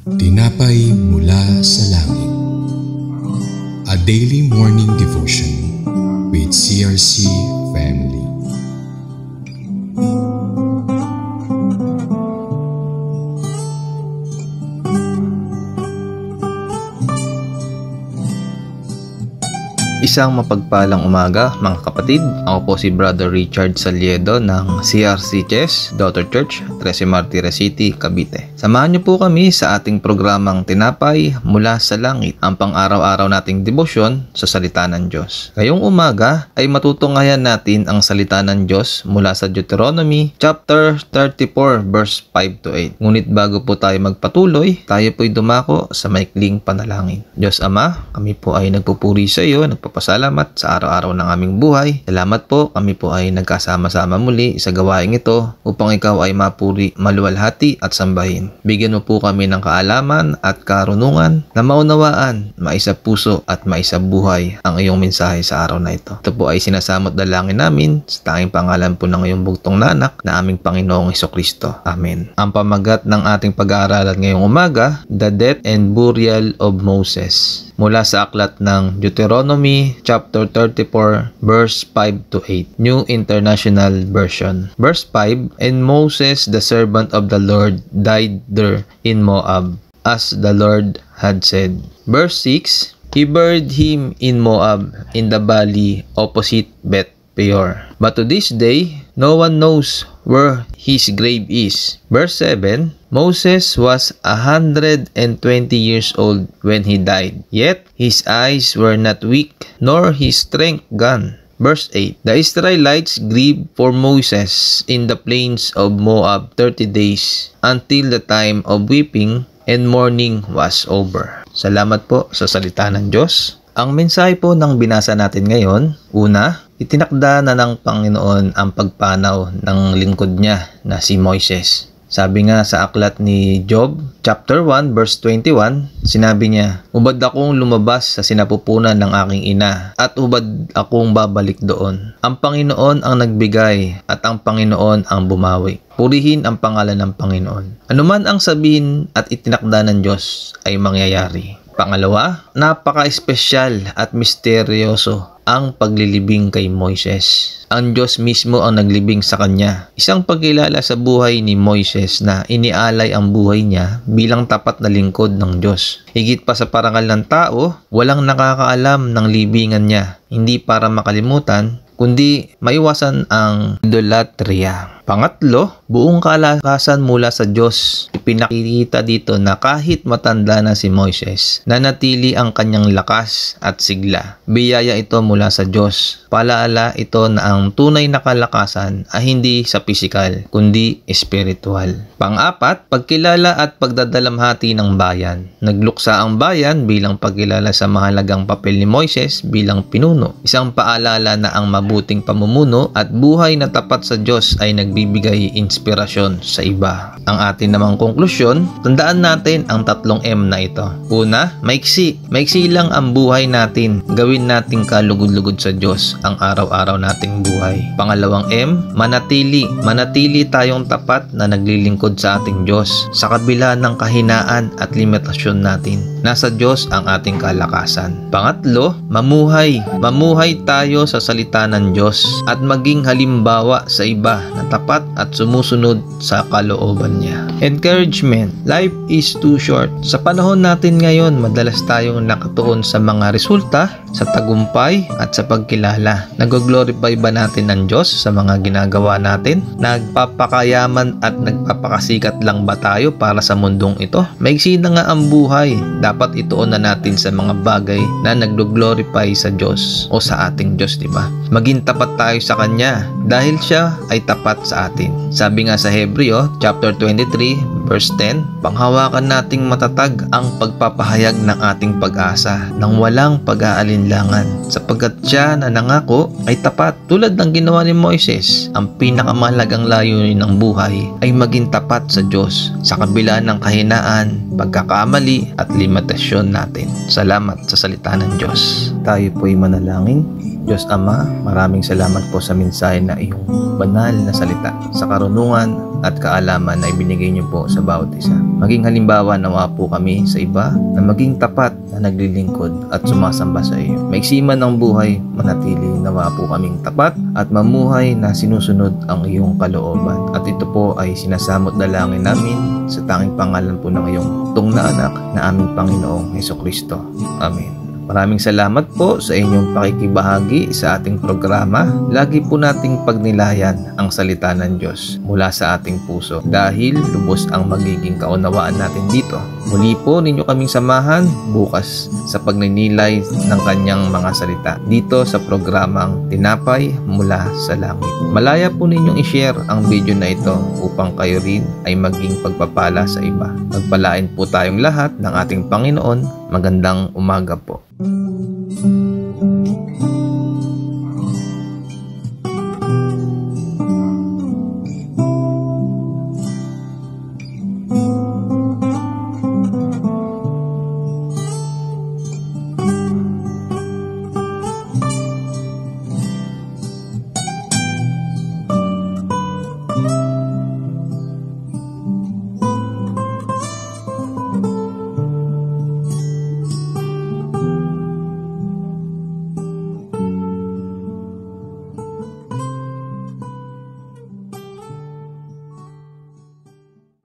Tinapay mula sa langit. A daily morning devotion with CRC Family. Isang mapagpalang umaga mga kapatid. Ako po si Brother Richard Saliedo ng CRC Chess Daughter Church, Trece Martires City, Cavite. Samahan niyo po kami sa ating programang Tinapay mula sa Langit, ang pang-araw-araw nating debosyon sa salita ng Diyos. Ngayong umaga ay matutunghayan natin ang salita ng Diyos mula sa Deuteronomy chapter 34 verse 5 to 8. Ngunit bago po tayo magpatuloy, tayo po'y dumako sa maikling panalangin. Diyos Ama, kami po ay nagpupuri sa iyo, nagpapasalamat sa araw-araw ng aming buhay. Salamat po, kami po ay nagkasama-sama muli sa gawaing ito upang ikaw ay mapuri, maluwalhati at sambahin. Bigyan mo po kami ng kaalaman at karunungan na maunawaan, maisa puso at maisa buhay ang iyong mensahe sa araw na ito. Ito po ay sinasamot dalangin namin sa tanging pangalan po ng iyong bugtong na anak na aming Panginoong Hesukristo. Amen. Ang pamagat ng ating pag-aaralan ngayong umaga, The Death and Burial of Moses. Mula sa aklat ng Deuteronomy chapter 34 verse 5 to 8, New International Version. Verse 5, And Moses the servant of the Lord died there in Moab, as the Lord had said. Verse 6, He buried him in Moab, in the valley opposite Beth Peor. But to this day, no one knows where his grave is. Verse 7, Moses was 120 years old when he died, yet his eyes were not weak, nor his strength gone. Verse 8, The Israelites grieved for Moses in the plains of Moab 30 days, until the time of weeping and mourning was over. Salamat po sa salita ng Diyos. Ang mensahe po ng binasa natin ngayon, una, itinakda na ng Panginoon ang pagpanaw ng lingkod niya na si Moises. Sabi nga sa aklat ni Job, chapter 1, verse 21, sinabi niya, Hubad akong lumabas sa sinapupunan ng aking ina, at hubad akong babalik doon. Ang Panginoon ang nagbigay, at ang Panginoon ang bumawi. Purihin ang pangalan ng Panginoon. Anuman ang sabihin at itinakda ng Diyos ay mangyayari. Pangalawa, napaka-espesyal at misteryoso ang paglilibing kay Moises. Ang Diyos mismo ang naglibing sa kanya. Isang pagkilala sa buhay ni Moises na inialay ang buhay niya bilang tapat na lingkod ng Diyos. Higit pa sa parangal ng tao, walang nakakaalam ng libingan niya. Hindi para makalimutan, kundi maiwasan ang idolatria. Pangatlo, buong kalakasan mula sa Diyos. Ipinakita dito na kahit matanda na si Moises, nanatili ang kanyang lakas at sigla. Biyaya ito mula sa Diyos. Palaala ito na ang tunay na kalakasan ay hindi sa pisikal, kundi espiritual. Pang-apat, pagkilala at pagdadalamhati ng bayan. Nagluksa ang bayan bilang pagkilala sa mahalagang papel ni Moises bilang pinuno. Isang paalala na ang mabuting pamumuno at buhay na tapat sa Diyos ay nagbibigay inspirasyon sa iba. Ang atin namang konklusyon, tandaan natin ang 3 M na ito. Una, maiksi. Maiksi lang ang buhay natin. Gawin nating kalugod-lugod sa Diyos ang araw-araw nating buhay. Pangalawang M, manatili. Manatili tayong tapat na naglilingkod sa ating Diyos sa kabila ng kahinaan at limitasyon natin. Nasa Diyos ang ating kalakasan. Pangatlo, mamuhay. Mamuhay tayo sa salita ng Diyos at maging halimbawa sa iba na tapat at sumusunod sa kalooban niya. Encouragement. Life is too short. Sa panahon natin ngayon, madalas tayong nakatuon sa mga resulta, sa tagumpay at sa pagkilala. Nag-glorify ba natin ng Diyos sa mga ginagawa natin? Nagpapakayaman at nagpapakasikat lang ba tayo para sa mundong ito? Maiksi na nga ang buhay. Dapat ituon na natin sa mga bagay na nag-glorify sa Diyos o sa ating Diyos, di ba? Maging tapat tayo sa Kanya dahil Siya ay tapat sa atin. Sabi nga sa Hebreo, chapter 23, verse 10, panghawakan nating matatag ang pagpapahayag ng ating pag-asa nang walang pag-aalinlangan, sapagkat Siya na nangako ay tapat. Tulad ng ginawa ni Moises, ang pinakamahalagang layunin ng buhay ay maging tapat sa Diyos sa kabila ng kahinaan, pagkakamali at limitasyon natin. Salamat sa salita ng Diyos. Tayo po'y manalangin. Diyos Ama, maraming salamat po sa mensahe na iyong banal na salita, sa karunungan at kaalaman na ibinigay niyo po sa bawat isa. Maging halimbawa nawa po kami sa iba na maging tapat na naglilingkod at sumasamba sa iyo. Maiksiman ang buhay, manatili nawa po kaming tapat at mamuhay na sinusunod ang iyong kalooban. At ito po ay sinasamot dalangin namin sa tanging pangalan po ng iyong tunggal na anak na aming Panginoong Hesukristo. Amen. Maraming salamat po sa inyong pakikibahagi sa ating programa. Lagi po nating pagnilayan ang salita ng Diyos mula sa ating puso dahil lubos ang magiging kaunawaan natin dito. Muli po ninyo kaming samahan bukas sa pagninilay ng kanyang mga salita dito sa programang Tinapay Mula sa Langit. Malaya po ninyong i-share ang video na ito upang kayo rin ay maging pagpapala sa iba. Magpalain po tayong lahat ng ating Panginoon. Magandang umaga po.